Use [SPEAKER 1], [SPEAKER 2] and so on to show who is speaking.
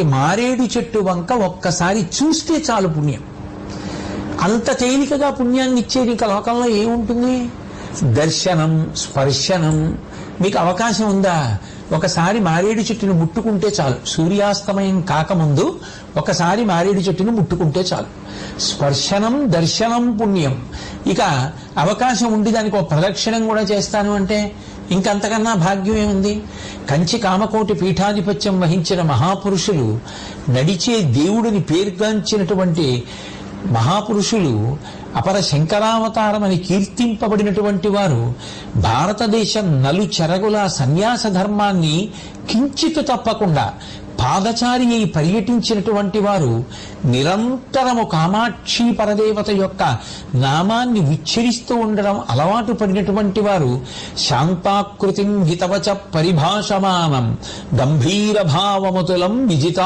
[SPEAKER 1] మారేడు చెట్టు వంక ఒక్కసారి చూస్తే చాలు పుణ్యం. అంత తేలికగా పుణ్యాన్ని ఇచ్చేది ఇంకా లోకంలో ఏముంటుంది? దర్శనం, స్పర్శనం. మీకు అవకాశం ఉందా? ఒకసారి మారేడు చెట్టును ముట్టుకుంటే చాలు. సూర్యాస్తమయం కాకముందు ఒకసారి మారేడు చెట్టును ముట్టుకుంటే చాలు. స్పర్శనం, దర్శనం పుణ్యం. ఇక అవకాశం ఉండి దానికి ఒక ప్రదక్షిణం కూడా చేస్తాను అంటే ఇంకంతకన్నా భాగ్యం ఏముంది? కంచి కామకోటి పీఠాధిపత్యం వహించిన మహాపురుషులు, నడిచే దేవుడిని పేర్గాంచినటువంటి మహాపురుషులు, అపర శంకరావతారమని కీర్తింపబడినటువంటి వారు భారతదేశం నలుచెరగుల సన్యాస ధర్మాన్ని కించితు తప్పకుండా పాదచారి అయి పర్యటించినటువంటి వారు నిరంతరము కామాక్షి పరదేవత యొక్క నామాన్ని ఉచ్చరిస్తూ ఉండడం అలవాటు పడినటువంటి వారు శాంతాకృతిం హితవచ పరిభాషమానం గంభీర భావముతులం విజితా